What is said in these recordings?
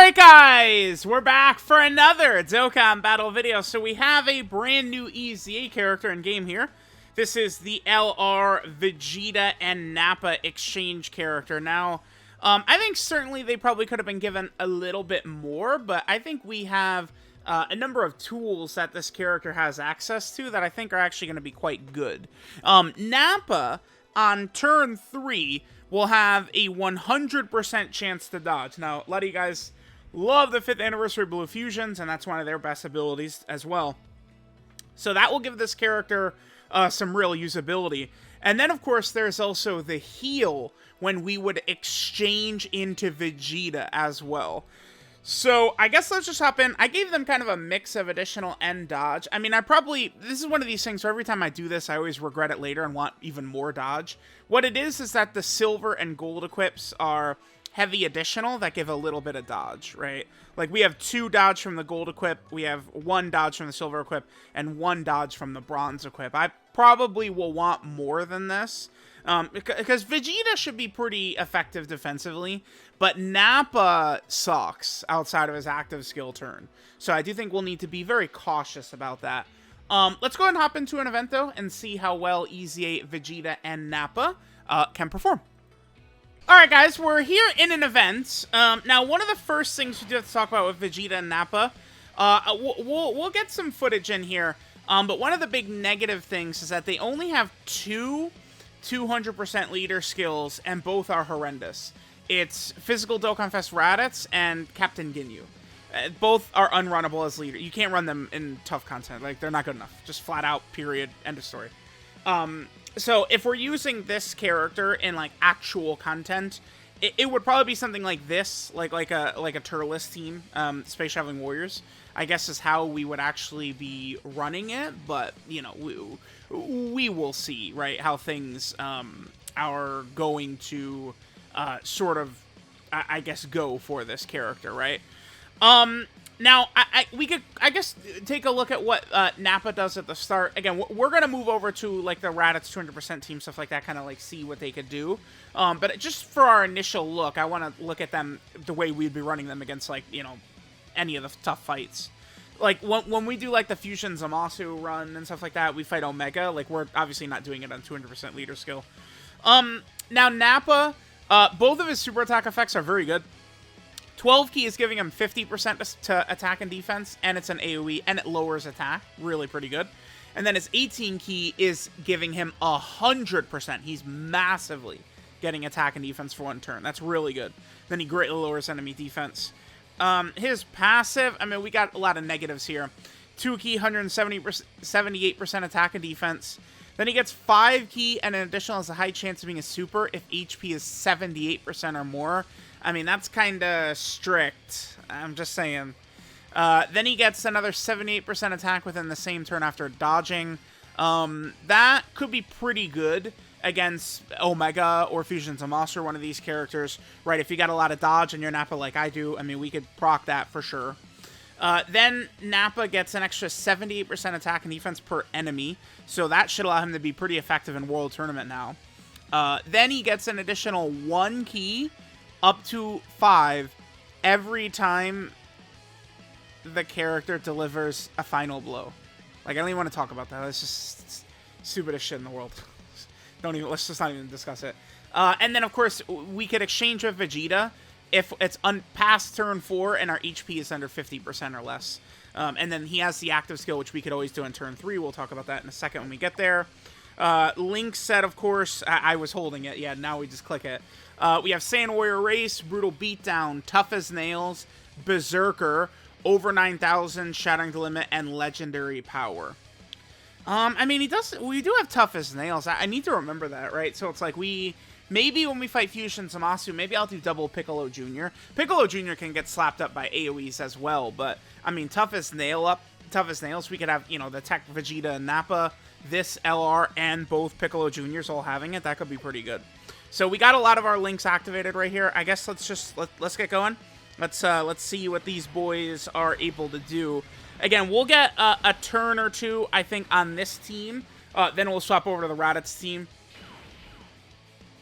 Alright guys, we're back for another Dokkan battle video. So we have a brand new EZA character in game here. This is the LR Vegeta and Nappa exchange character. Now, I think certainly they probably could have been given a little bit more, but I think we have a number of tools that this character has access to that I think are actually going to be quite good. Nappa, on turn 3, will have a 100% chance to dodge. Now, a lot of you guys love the 5th anniversary Blue Fusions, and that's one of their best abilities as well. So that will give this character some real usability. And then, of course, there's also the heal when we would exchange into Vegeta as well. So, I guess let's just hop in. I gave them kind of a mix of additional and dodge. I mean, this is one of these things where every time I do this, I always regret it later and want even more dodge. What it is that the silver and gold equips are heavy additional that give a little bit of dodge, right? Like, we have 2 dodge from the gold equip, we have 1 dodge from the silver equip, and 1 dodge from the bronze equip. I probably will want more than this. Because Vegeta should be pretty effective defensively, but Nappa sucks outside of his active skill turn. So I do think we'll need to be very cautious about that. Let's go ahead and hop into an event, though, and see how well EZA, Vegeta, and Nappa can perform. Alright, guys, we're here in an event. Now, one of the first things we do have to talk about with Vegeta and Nappa, we'll get some footage in here, but one of the big negative things is that they only have 2 200% leader skills, and both are horrendous. It's Physical Dokkan Fest Raditz and Captain Ginyu. Both are unrunnable as leader. You can't run them in tough content. Like, they're not good enough. Just flat out, period, end of story. So if we're using this character in, like, actual content, it would probably be something like this, like a Turles team, Space Traveling Warriors, I guess is how we would actually be running it, but, you know, we will see, right, how things are going to sort of, I guess, go for this character, right? Now, we could, I guess, take a look at what Nappa does at the start. Again, we're going to move over to, like, the Raditz 200% team, stuff like that, kind of, like, see what they could do. But just for our initial look, I want to look at them the way we'd be running them against, like, you know, any of the tough fights. Like, when we do, like, the Fusion Zamasu run and stuff like that, we fight Omega. Like, we're obviously not doing it on 200% leader skill. Now, Nappa, both of his super attack effects are very good. 12 key is giving him 50% to attack and defense, and it's an AoE, and it lowers attack. Really pretty good. And then his 18 key is giving him 100%. He's massively getting attack and defense for 1 turn. That's really good. Then he greatly lowers enemy defense. His passive, I mean, we got a lot of negatives here. 2 key, 178% attack and defense. Then he gets 5 key, and an additional has a high chance of being a super if HP is 78% or more. I mean, that's kind of strict. I'm just saying. Then he gets another 78% attack within the same turn after dodging. That could be pretty good against Omega or Fusion Zamasu, one of these characters, right? If you got a lot of dodge and you're Nappa like I do, I mean, we could proc that for sure. Then Nappa gets an extra 78% attack and defense per enemy, so that should allow him to be pretty effective in World Tournament now. Then he gets an additional 1 key, up to 5, every time the character delivers a final blow. Like, I don't even want to talk about that. It's just stupidest shit in the world. Let's just not even discuss it. And then, of course, we could exchange with Vegeta if it's past turn 4 and our HP is under 50% or less. And then he has the active skill, which we could always do in turn 3. We'll talk about that in a second when we get there. Link set, of course, I was holding it. Yeah, now we just click it. We have Saiyan Warrior Race, Brutal Beatdown, Tough as Nails, Berserker, Over 9,000, Shattering the Limit, and Legendary Power. I mean, we do have Tough as Nails. I need to remember that, right? So it's like maybe when we fight Fusion Zamasu, maybe I'll do double Piccolo Jr. Piccolo Jr. can get slapped up by AoEs as well, but, I mean, Tough as Nails, we could have, you know, the Tech Vegeta and Nappa, this LR, and both Piccolo Juniors all having it. That could be pretty good. So we got a lot of our links activated right here. I guess let's get going. Let's see what these boys are able to do. Again, we'll get a turn or 2, I think, on this team. Then we'll swap over to the Raditz team.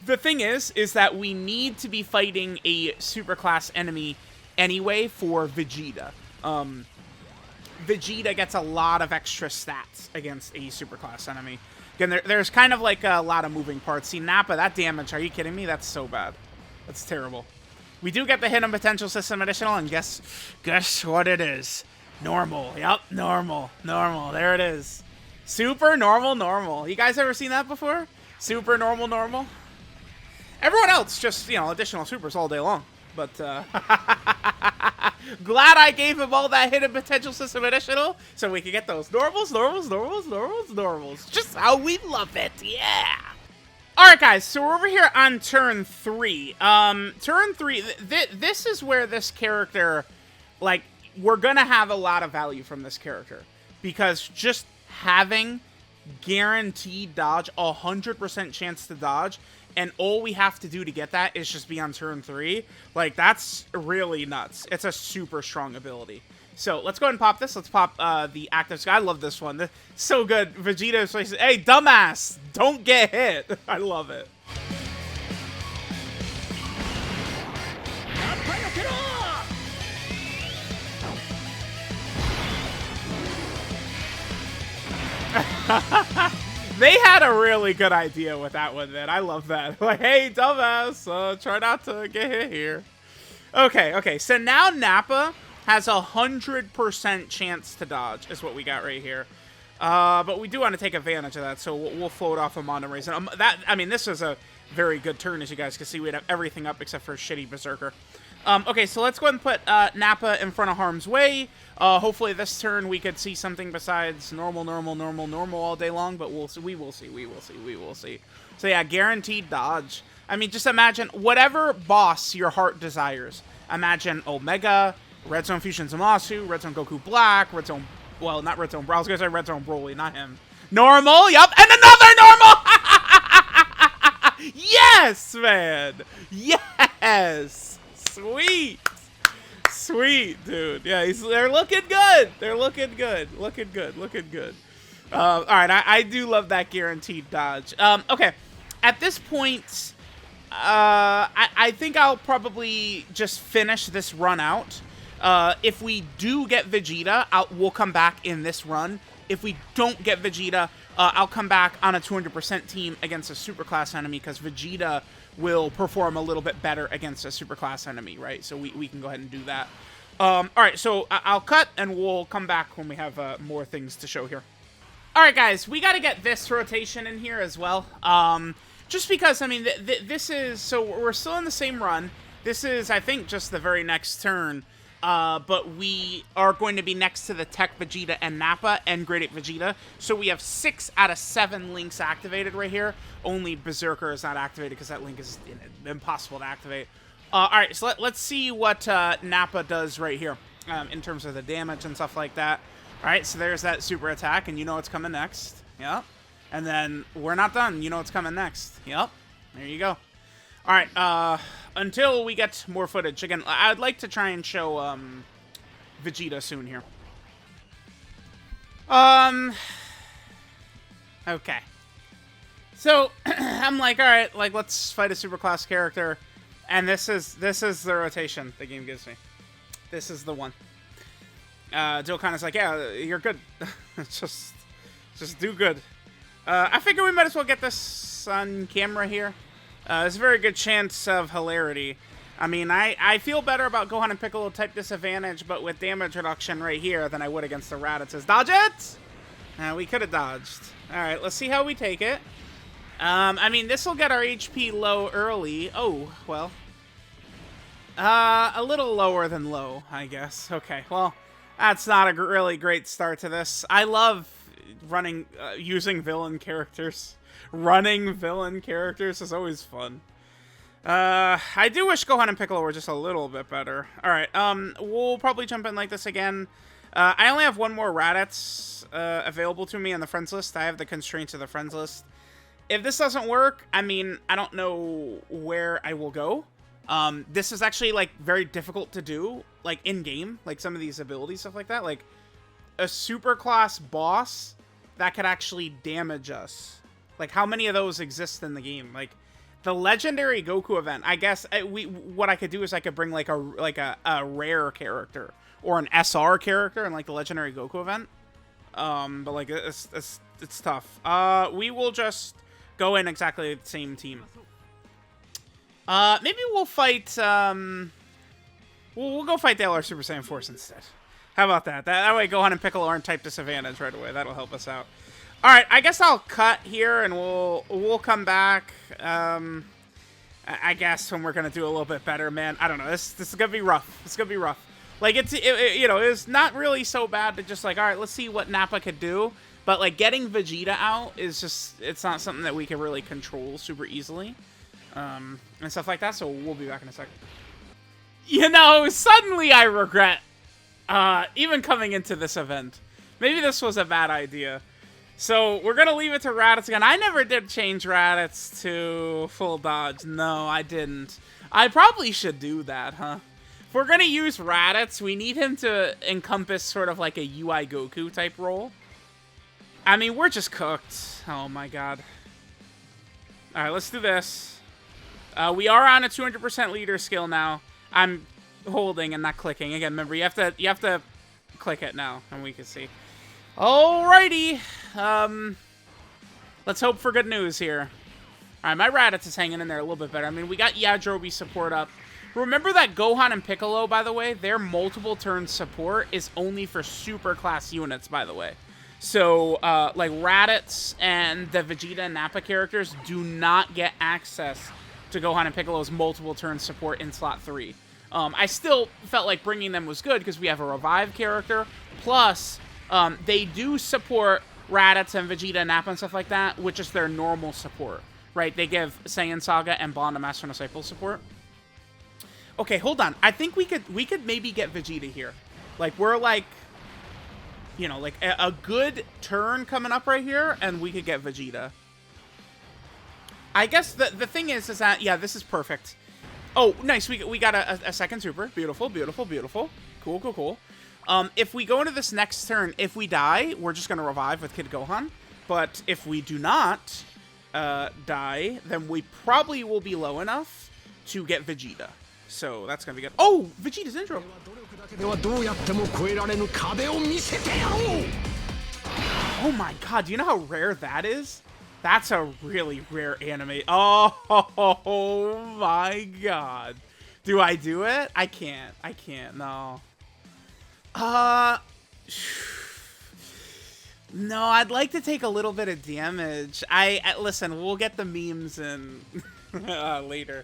The thing is that we need to be fighting a superclass enemy anyway for Vegeta. Vegeta gets a lot of extra stats against a superclass enemy. Again, there's kind of like a lot of moving parts. See, Nappa, that damage, are you kidding me? That's so bad. That's terrible. We do get the Hidden Potential System Additional, and guess what it is? Normal. Yep, normal. Normal. There it is. Super normal, normal. You guys ever seen that before? Super normal, normal? Everyone else just, you know, additional supers all day long. But, glad I gave him all that Hidden Potential System Additional so we could get those normals, normals, normals, normals, normals. Just how we love it, yeah! Alright guys, so we're over here on turn 3. Turn 3, this is where this character, like, we're gonna have a lot of value from this character. Because just having guaranteed dodge, 100% chance to dodge, and all we have to do to get that is just be on turn 3. Like, that's really nuts. It's a super strong ability. So, let's go ahead and pop this. Let's pop the Active Sky. I love this one. So good. Vegeta says, hey, dumbass, don't get hit. I love it. They had a really good idea with that one, man. I love that. Like, hey, dumbass, try not to get hit here. Okay, so now Nappa has 100% chance to dodge, is what we got right here. But we do want to take advantage of that, so we'll float off of Mono Raisin. I mean, this was a very good turn, as you guys can see. We'd have everything up except for a shitty Berserker. Okay, so let's go ahead and put Nappa in front of harm's way. Hopefully this turn we could see something besides normal, normal, normal, normal all day long, but we will see. So yeah, guaranteed dodge. I mean, just imagine whatever boss your heart desires. Imagine Omega, Red Zone Fusion Zamasu, Red Zone Goku Black, Red Zone, well, not Red Zone, I was gonna say Red Zone Broly, not him. Normal, yup, and another normal! Yes, man! Yes! Sweet! Sweet, dude. Yeah, they're looking good. They're looking good. Looking good. Alright, I do love that guaranteed dodge. Okay. At this point, I think I'll probably just finish this run out. If we do get Vegeta, we'll come back in this run. If we don't get Vegeta, I'll come back on a 200% team against a superclass enemy, because Vegeta will perform a little bit better against a superclass enemy, right? So we can go ahead and do that. Alright, so I'll cut, and we'll come back when we have more things to show here. Alright, guys, we gotta get this rotation in here as well. Just because, I mean, this is... So we're still in the same run. This is, I think, just the very next turn. But we are going to be next to the Tech Vegeta and Nappa and Great Ape Vegeta. So we have 6 out of 7 links activated right here. Only Berserker is not activated because that link is impossible to activate. Alright, so let's see what Nappa does right here in terms of the damage and stuff like that. Alright, so there's that super attack, and you know what's coming next. Yep. And then we're not done. You know what's coming next. Yep. There you go. Alright, until we get more footage. Again, I'd like to try and show, Vegeta soon here. Okay. So, I'm like, alright, like, let's fight a superclass character. And this is the rotation the game gives me. This is the one. Dokkan is like, yeah, you're good. just do good. I figure we might as well get this on camera here. There's a very good chance of hilarity. I mean, I feel better about Gohan and Piccolo type disadvantage, but with damage reduction right here than I would against the Raditz. Dodge it! We could have dodged. Alright, let's see how we take it. I mean, this will get our HP low early. Oh, well. A little lower than low, I guess. Okay, well, that's not a really great start to this. I love running, using villain characters. Running villain characters is always fun. I do wish Gohan and Piccolo were just a little bit better. Alright, we'll probably jump in like this again. I only have one more Raditz available to me on the friends list. I have the constraints of the friends list. If this doesn't work, I mean, I don't know where I will go. This is actually, like, very difficult to do, like, in-game. Like, some of these abilities, stuff like that. Like, a superclass boss that could actually damage us. Like, how many of those exist in the game? Like, The legendary Goku event. I guess what I could do is I could bring like a rare character or an SR character in like the legendary Goku event. But like it's tough. We will just go in exactly the same team. Maybe we'll fight. We'll go fight the LR Super Saiyan Force instead. How about that? That way, Gohan and Piccolo aren't type disadvantage right away. That'll help us out. All right, I guess I'll cut here, and we'll come back. I guess when we're gonna do a little bit better, man. I don't know. This is gonna be rough. It's gonna be rough. Like you know, it's not really so bad to just like, all right, let's see what Nappa could do. But like getting Vegeta out is just, it's not something that we can really control super easily, and stuff like that. So we'll be back in a second. You know, suddenly I regret even coming into this event. Maybe this was a bad idea. So we're going to leave it to Raditz again. I never did change Raditz to full dodge. No, I didn't. I probably should do that, huh? If we're going to use Raditz, we need him to encompass sort of like a UI Goku type role. I mean, we're just cooked. Oh my god. Alright, let's do this. We are on a 200% leader skill now. I'm holding and not clicking. Again, remember, you have to click it now, and we can see. Alrighty. Let's hope for good news here. Alright, my Raditz is hanging in there a little bit better. I mean, we got Yajirobe support up. Remember that Gohan and Piccolo, by the way, their multiple turn support is only for super class units, by the way. So, like, Raditz and the Vegeta and Nappa characters do not get access to Gohan and Piccolo's multiple turn support in slot 3. I still felt like bringing them was good because we have a revive character. Plus, they do support Raditz and Vegeta and Nappa and stuff like that, which is their normal support, right? They give Saiyan Saga and Bond of Master and Disciple support. Okay, hold on. I think we could maybe get Vegeta here. Like, we're like, you know, like a good turn coming up right here, and we could get Vegeta. I guess the thing is that, yeah, this is perfect. Oh, nice. We got a second super. Beautiful, beautiful, beautiful. Cool, cool, cool. If we go into this next turn, if we die, we're just going to revive with Kid Gohan. But if we do not die, then we probably will be low enough to get Vegeta. So that's going to be good. Oh, Vegeta's intro. Oh my god, do you know how rare that is? That's a really rare anime. Oh my god. Do I do it? I can't. I can't. No. No, I'd like to take a little bit of damage. Listen, we'll get the memes in later.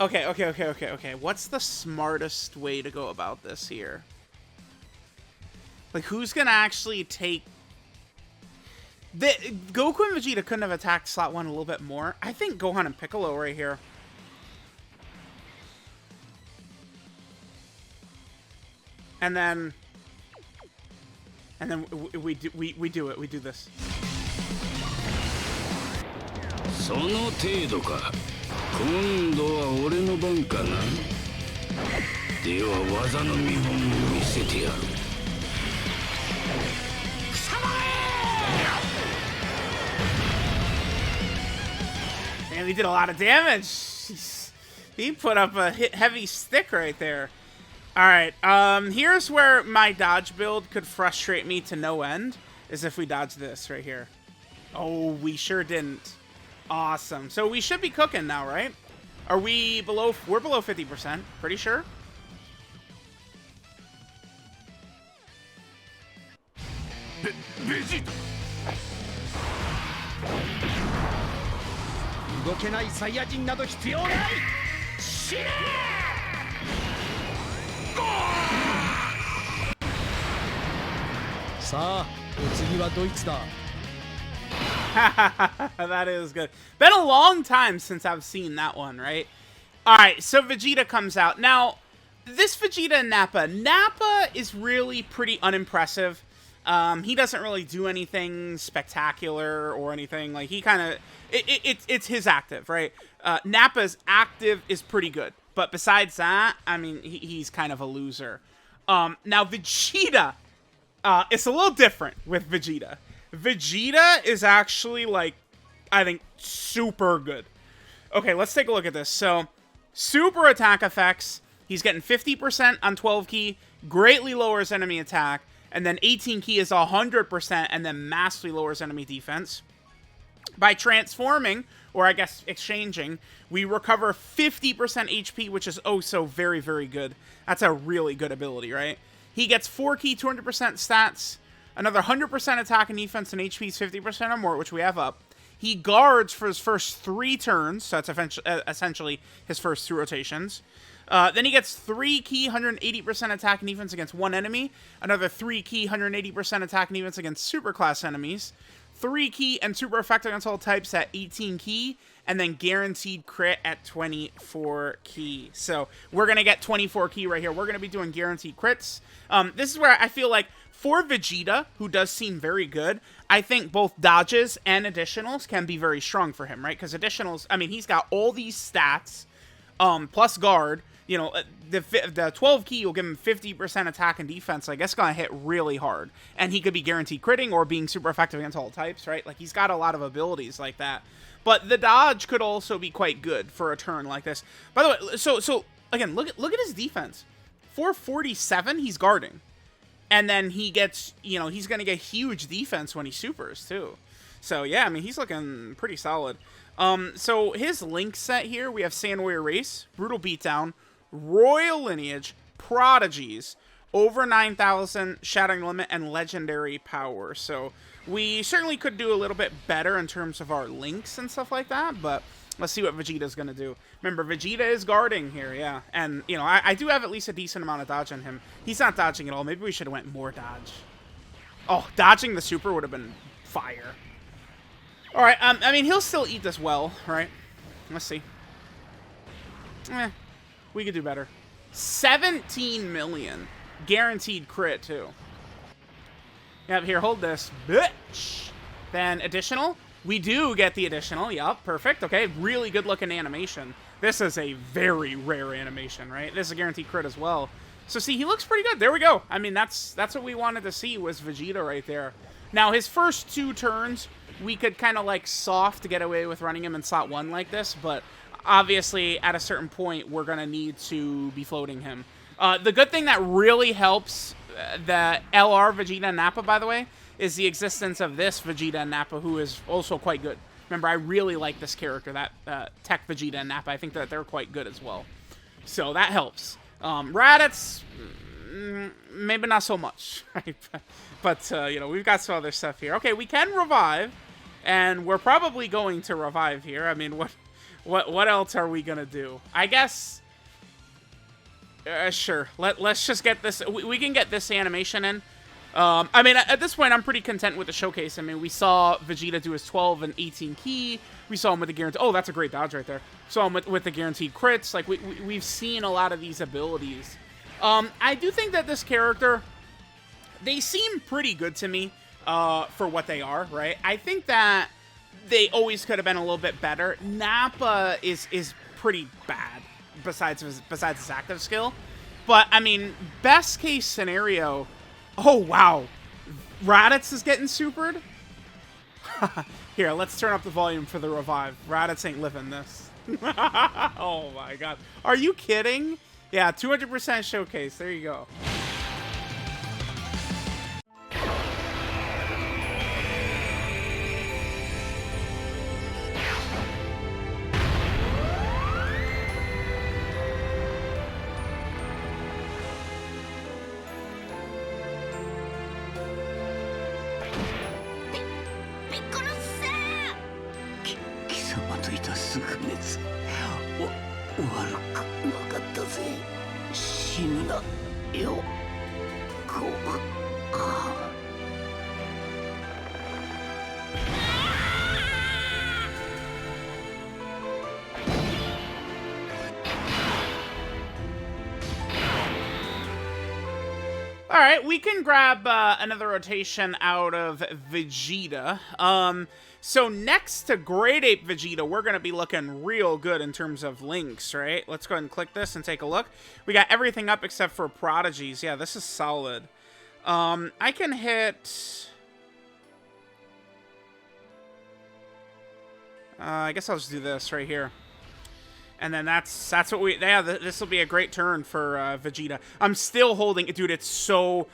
Okay. What's the smartest way to go about this here? Like, who's gonna actually take... Goku and Vegeta couldn't have attacked slot 1 a little bit more. I think Gohan and Piccolo right here. And then we do it. We do this. And we did a lot of damage. He put up a heavy stick right there. Alright, here's where my dodge build could frustrate me to no end, is if we dodge this right here. Oh, we sure didn't. Awesome. So we should be cooking now, right? Are we below? We're below 50%, pretty sure. Vegeta! That is good. Been a long time since I've seen that one, right? Alright, so Vegeta comes out. Now, this Vegeta and Nappa. Nappa is really pretty unimpressive. He doesn't really do anything spectacular or anything. Like, he kind of... It's his active, right? Nappa's active is pretty good. But besides that, I mean, he's kind of a loser. Now, Vegeta... it's a little different with Vegeta. Vegeta is actually, like, I think, super good. Okay, let's take a look at this. So, super attack effects. He's getting 50% on 12 key, greatly lowers enemy attack, and then 18 key is 100%, and then massively lowers enemy defense. By transforming, or I guess exchanging, we recover 50% HP, which is oh so very, very good. That's a really good ability, right? He gets 4 key, 200% stats, another 100% attack and defense, and HP is 50% or more, which we have up. He guards for his first 3 turns, so that's essentially his first 2 rotations. Then he gets 3 key, 180% attack and defense against 1 enemy. Another 3 key, 180% attack and defense against superclass enemies. 3 key and super effective against all types at 18 key. And then guaranteed crit at 24 key. So we're going to get 24 key right here. We're going to be doing guaranteed crits. This is where I feel like for Vegeta, who does seem very good, I think both dodges and additionals can be very strong for him, right? Because additionals, I mean, he's got all these stats, plus guard. You know, the 12 key will give him 50% attack and defense. Like, that's going to hit really hard. And he could be guaranteed critting or being super effective against all types, right? Like, he's got a lot of abilities like that. But the dodge could also be quite good for a turn like this. By the way, so again, look at his defense. 447, he's guarding. And then he gets, you know, he's going to get huge defense when he supers, too. So, yeah, I mean, he's looking pretty solid. So his link set here, we have Sand Warrior Race, Brutal Beatdown, Royal Lineage, Prodigies, over 9,000, Shattering Limit, and Legendary Power. So we certainly could do a little bit better in terms of our links and stuff like that, but let's see what Vegeta's going to do. Remember, Vegeta is guarding here, yeah. And, you know, I do have at least a decent amount of dodge on him. He's not dodging at all. Maybe we should have went more dodge. Oh, dodging the super would have been fire. All right, I mean, he'll still eat this well, right? Let's see. We could do better. 17 million. Guaranteed crit, too. Yeah, here, hold this. Bitch! Then additional. We do get the additional. Yup, perfect. Okay, really good looking animation. This is a very rare animation, right? This is a guaranteed crit as well. So see, he looks pretty good. There we go. I mean, that's what we wanted to see was Vegeta right there. Now, his first 2 turns, we could kind of like soft get away with running him in slot 1 like this, but obviously at a certain point, we're going to need to be floating him. The good thing that really helps the LR Vegeta and Nappa, by the way, is the existence of this Vegeta and Nappa, who is also quite good. Remember, I really like this character, that Tech Vegeta and Nappa. I think that they're quite good as well. So that helps. Raditz, maybe not so much, right? But you know, we've got some other stuff here. Okay, we can revive, and we're probably going to revive here. I mean, what else are we gonna do? I guess. Sure. Let's just get this. We can get this animation in. I mean, at this point, I'm pretty content with the showcase. I mean, we saw Vegeta do his 12 and 18 key. We saw him with the guarantee. Oh, that's a great dodge right there. Saw him with the guaranteed crits. Like, we've seen a lot of these abilities. I do think that this character, they seem pretty good to me for what they are, right? I think that they always could have been a little bit better. Nappa is pretty bad besides his active skill. But, I mean, best case scenario... Oh, wow. Raditz is getting supered? Here, let's turn up the volume for the revive. Raditz ain't living this. Oh, my God. Are you kidding? Yeah, 200% showcase. There you go. Alright, we can grab another rotation out of Vegeta. So next to Great Ape Vegeta, we're going to be looking real good in terms of links, right? Let's go ahead and click this and take a look. We got everything up except for Prodigies. Yeah, this is solid. I can hit... I guess I'll just do this right here. And then that's what we, yeah, this will be a great turn for Vegeta. I'm still holding it, dude. It's so,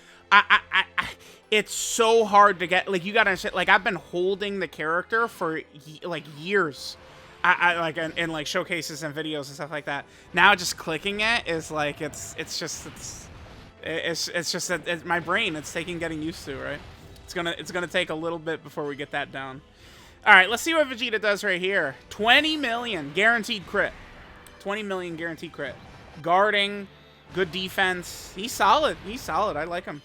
it's so hard to get, like, you gotta understand, like, I've been holding the character for, like, years. Like, in like, showcases and videos and stuff like that. Now just clicking it is, like, it's just that my brain, it's taking getting used to, right? It's gonna take a little bit before we get that down. All right, let's see what Vegeta does right here. 20 million guaranteed crit. 20 million guaranteed crit. Guarding, good defense. He's solid. He's solid. I like him.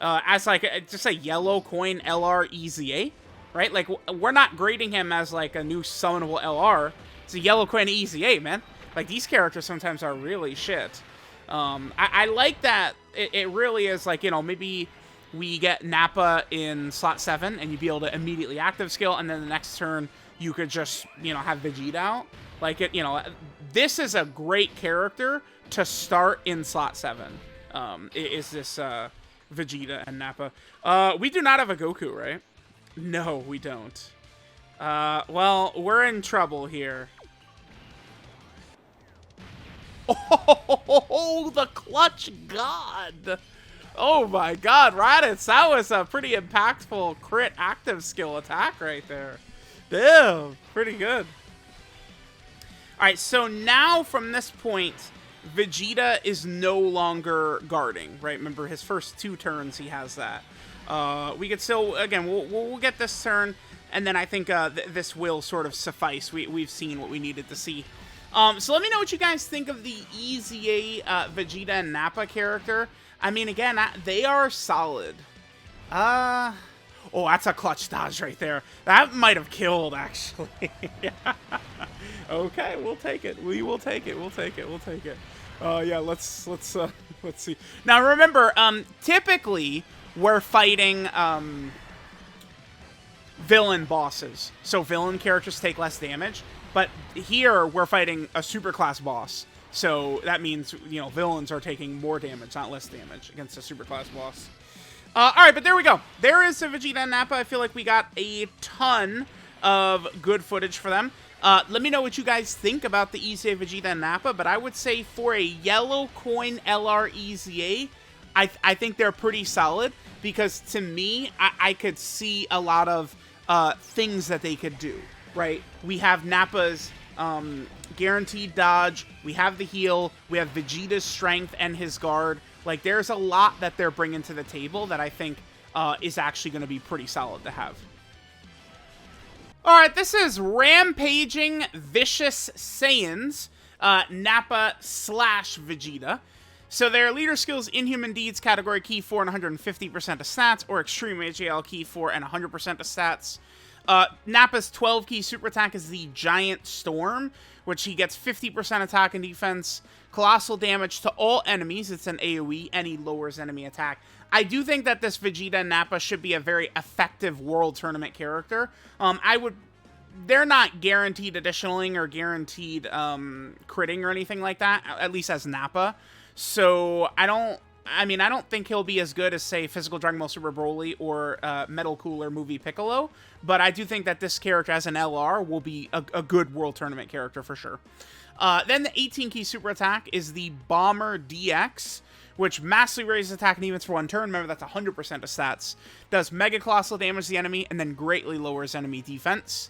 As like just a yellow coin LR EZA, right? Like we're not grading him as like a new summonable LR. It's a yellow coin EZA, man. Like these characters sometimes are really shit. I like that. It really is like, you know, maybe we get Nappa in slot 7 and you'd be able to immediately active skill, and then the next turn you could just, you know, have Vegeta out. Like, it, you know, this is a great character to start in slot 7. Is this Vegeta and Nappa. We do not have a Goku, right? No, we don't. Well, we're in trouble here. Oh, the clutch god! Oh my god, Raditz, that was a pretty impactful crit active skill attack right there. Damn, pretty good. Alright, so now from this point, Vegeta is no longer guarding, right? Remember, his first 2 turns, he has that. We could still, again, we'll get this turn, and then I think this will sort of suffice. We've seen what we needed to see. So let me know what you guys think of the EZA Vegeta and Nappa character. I mean, again, they are solid. Oh, that's a clutch dodge right there. That might have killed, actually. Okay, we'll take it. We will take it. We'll take it. We'll take it. Yeah, let's see. Now, remember, typically, we're fighting villain bosses. So villain characters take less damage. But here, we're fighting a superclass boss. So that means, you know, villains are taking more damage, not less damage, against a superclass boss. Alright, but there we go. There is a Vegeta and Nappa. I feel like we got a ton of good footage for them. Let me know what you guys think about the EZA Vegeta and Nappa, but I would say for a yellow coin LR EZA, I think they're pretty solid, because to me, I could see a lot of things that they could do, right? We have Nappa's guaranteed dodge, we have the heal, we have Vegeta's strength and his guard. Like, there's a lot that they're bringing to the table that I think is actually going to be pretty solid to have. Alright, this is Rampaging Vicious Saiyans, Nappa / Vegeta. So their leader skills, Inhuman Deeds, category key 4 and 150% of stats, or Extreme AJL key 4 and 100% of stats. Nappa's 12 key super attack is the Giant Storm, which he gets 50% attack and defense, colossal damage to all enemies. It's an AoE, and he lowers enemy attack. I do think that this Vegeta and Nappa should be a very effective World Tournament character. They're not guaranteed additionaling or guaranteed critting or anything like that, at least as Nappa. So I don't think he'll be as good as, say, Physical Dragon Ball Super Broly or Metal Cooler Movie Piccolo, but I do think that this character as an LR will be a good World Tournament character for sure. Then the 18 key super attack is the Bomber DX, which massively raises attack and defense for 1 turn. Remember, that's 100% of stats. Does mega colossal damage to the enemy, and then greatly lowers enemy defense.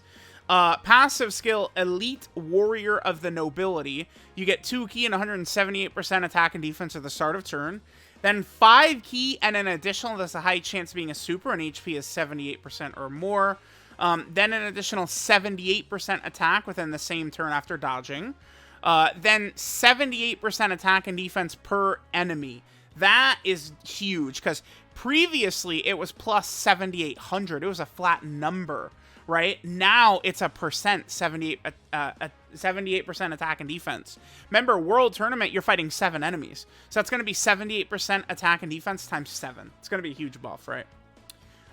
Passive skill, Elite Warrior of the Nobility. You get 2 key and 178% attack and defense at the start of turn. Then 5 key and an additional, that's a high chance of being a super, and HP is 78% or more. Then an additional 78% attack within the same turn after dodging. Then 78% attack and defense per enemy. That is huge, because previously it was plus 7,800. It was a flat number, right? Now it's a percent, 78% attack and defense. Remember, World Tournament, you're fighting 7 enemies. So that's going to be 78% attack and defense times 7. It's going to be a huge buff, right?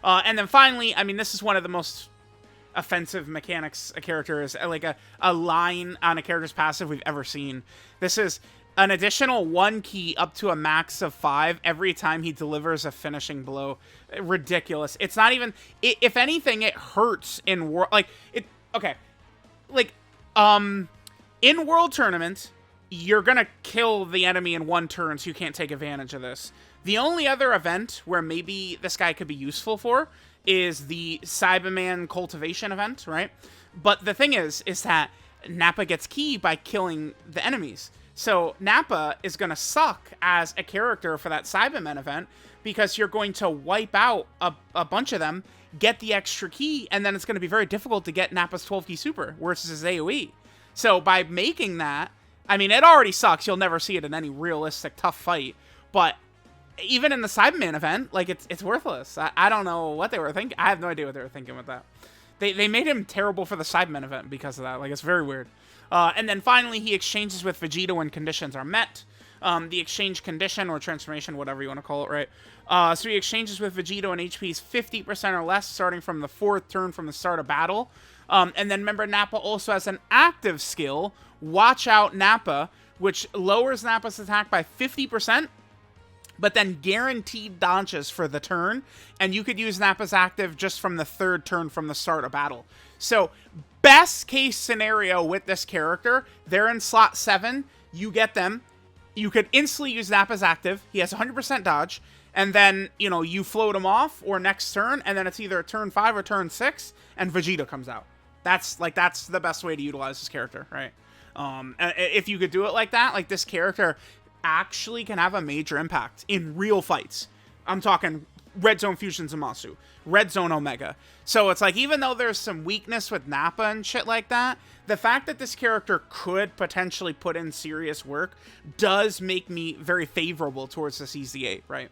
And then finally, I mean, this is one of the most offensive mechanics a character is, like a line on a character's passive we've ever seen. This is an additional 1 key up to a max of 5 every time he delivers a finishing blow. Ridiculous. It's not even, if anything, it hurts in war, like, it, okay, like, In World Tournament, you're going to kill the enemy in one turn, so you can't take advantage of this. The only other event where maybe this guy could be useful for is the Cyberman cultivation event, right? But the thing is that Nappa gets key by killing the enemies. So Nappa is going to suck as a character for that Cyberman event because you're going to wipe out a bunch of them, get the extra key, and then it's going to be very difficult to get Nappa's 12 key super versus his AoE. So by making that, I mean, it already sucks. You'll never see it in any realistic tough fight. But even in the Cyberman event, like, it's worthless. I don't know what they were thinking. I have no idea what they were thinking with that. They made him terrible for the Cyberman event because of that. Like, it's very weird. And then finally, he exchanges with Vegeta when conditions are met. The exchange condition or transformation, whatever you want to call it, right? So he exchanges with Vegeta when HP is 50% or less, starting from the 4th turn from the start of battle. And then remember, Nappa also has an active skill, Watch Out Nappa, which lowers Nappa's attack by 50%, but then guaranteed dodges for the turn, and you could use Nappa's active just from the 3rd turn from the start of battle. So, best case scenario with this character, they're in slot 7, you get them, you could instantly use Nappa's active, he has 100% dodge, and then, you know, you float him off, or next turn, and then it's either turn 5 or turn 6, and Vegeta comes out. That's the best way to utilize this character, right? If you could do it like that, like, this character actually can have a major impact in real fights. I'm talking Red Zone Fusion Zamasu, Red Zone Omega. So it's like, even though there's some weakness with Nappa and shit like that, the fact that this character could potentially put in serious work does make me very favorable towards this EZA, right?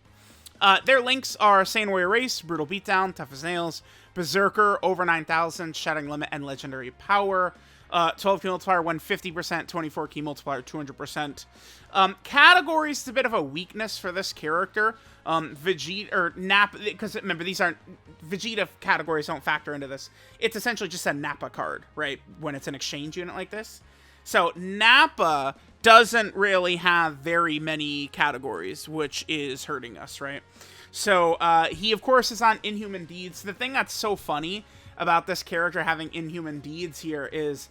Their links are Saiyan Warrior Race, Brutal Beatdown, Tough as Nails, Berserker, Over 9000, Shattering Limit, and Legendary Power. 12 key multiplier, 150%, 24 key multiplier, 200%. Categories is a bit of a weakness for this character. Vegeta, or Nappa, because remember, these aren't, Vegeta categories don't factor into this. It's essentially just a Nappa card, right? When it's an exchange unit like this. So Nappa doesn't really have very many categories, which is hurting us, right? So he, of course, is on Inhuman Deeds. The thing that's so funny about this character having Inhuman Deeds here is,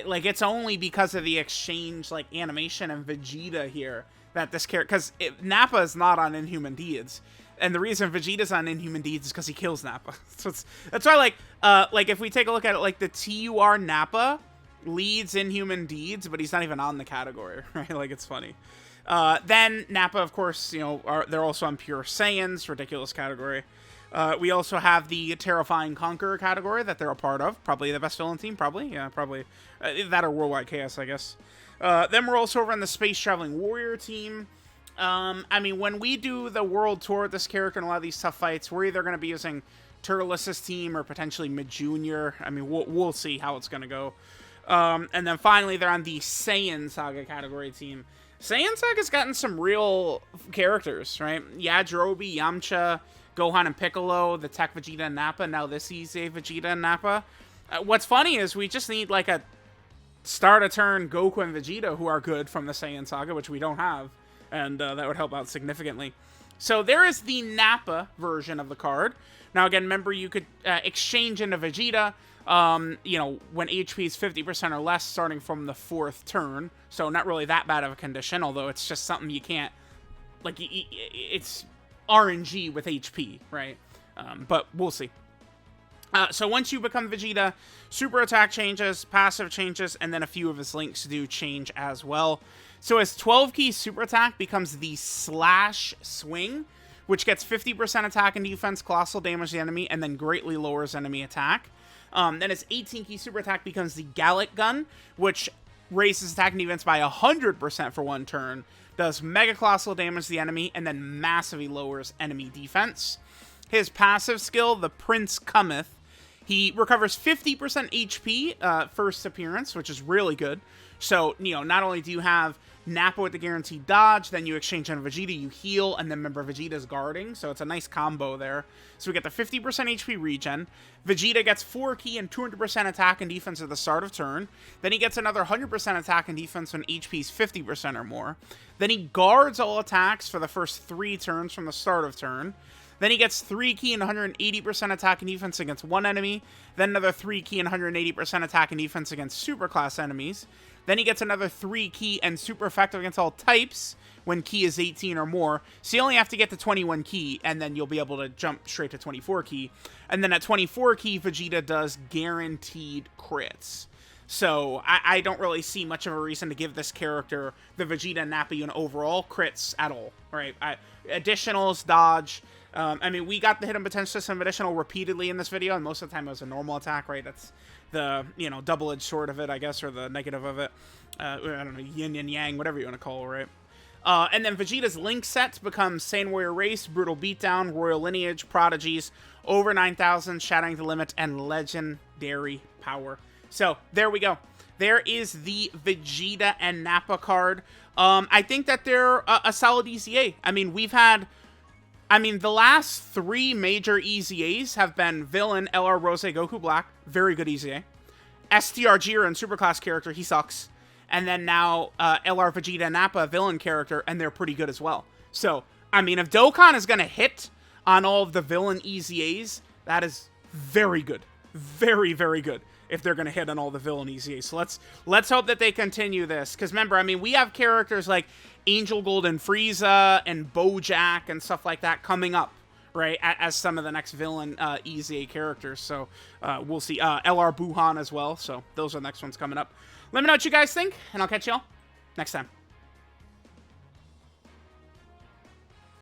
like, it's only because of the exchange, like, animation and Vegeta here that this character, because Nappa is not on Inhuman Deeds, and the reason Vegeta's on Inhuman Deeds is because he kills Nappa. So that's why, like, if we take a look at it, like, the TUR Nappa leads Inhuman Deeds, but he's not even on the category, right? Like, it's funny. Then Nappa, of course, you know, they're also on Pure Saiyans, ridiculous category. We also have the Terrifying Conqueror category that they're a part of. Probably the best villain team, probably. Yeah, probably. That or Worldwide Chaos, I guess. Then we're also over on the Space Traveling Warrior team. I mean, when we do the world tour with this character and a lot of these tough fights, we're either going to be using Turtle's team or potentially Mid-Junior. I mean, we'll see how it's going to go. And then finally, they're on the Saiyan Saga category team. Saiyan Saga's gotten some real characters, right? Yajirobe, Yamcha, Gohan and Piccolo, the Tech Vegeta and Nappa, now this EZA Vegeta and Nappa. What's funny is we just need, like, a start-a-turn Goku and Vegeta who are good from the Saiyan Saga, which we don't have, and that would help out significantly. So there is the Nappa version of the card. Now, again, remember, you could exchange into Vegeta, you know, when HP is 50% or less, starting from the 4th turn. So not really that bad of a condition, although it's just something you can't, like, it's RNG with HP, right? But we'll see. So once you become Vegeta, super attack changes, passive changes, and then a few of his links do change as well. So his 12 key super attack becomes the Slash Swing, which gets 50% attack and defense, colossal damage to the enemy, and then greatly lowers enemy attack. Then his 18 key super attack becomes the Gallic Gun, which raises attack and defense by 100% for one turn, does mega colossal damage to the enemy, and then massively lowers enemy defense. His passive skill, the Prince Cometh, he recovers 50% HP first appearance, which is really good. So, you know, not only do you have Nappa with the guaranteed dodge, then you exchange on Vegeta, you heal, and then remember Vegeta's guarding, so it's a nice combo there. So we get the 50% HP regen. Vegeta gets 4 key and 200% attack and defense at the start of turn. Then he gets another 100% attack and defense when HP is 50% or more. Then he guards all attacks for the first 3 turns from the start of turn. Then he gets 3 key and 180% attack and defense against one enemy. Then another 3 key and 180% attack and defense against superclass enemies. Then he gets another 3 key and super effective against all types when key is 18 or more. So you only have to get to 21 key, and then you'll be able to jump straight to 24 key. And then at 24 key, Vegeta does guaranteed crits. So I don't really see much of a reason to give this character, the Vegeta and Nappa unit overall, crits at all, right? Additionals, dodge. I mean, we got the hidden potential system additional repeatedly in this video, and most of the time it was a normal attack, right? That's the, you know, double-edged sword of it, I guess, or the negative of it. I don't know, yin and yang, whatever you want to call it, right? And then Vegeta's Link sets become Saiyan Warrior Race, Brutal Beatdown, Royal Lineage, Prodigies, Over 9,000, Shattering the Limit, and Legendary Power. So, there we go. There is the Vegeta and Nappa card. I think that they're a solid EZA. I mean, we've had... I mean, the last 3 major EZAs have been Villain, LR Rose, Goku Black. Very good EZA. STR Jiren, Superclass character, he sucks. And then now LR Vegeta and Nappa, Villain character, and they're pretty good as well. So, I mean, if Dokkan is going to hit on all of the Villain EZAs, that is very good. Very, very good. If they're going to hit on all the villain EZAs. So let's hope that they continue this. Because remember, I mean, we have characters like Angel Golden Frieza and Bojack and stuff like that coming up, right? As some of the next villain EZA characters. So we'll see. LR Buhan as well. So those are the next ones coming up. Let me know what you guys think, and I'll catch y'all next time.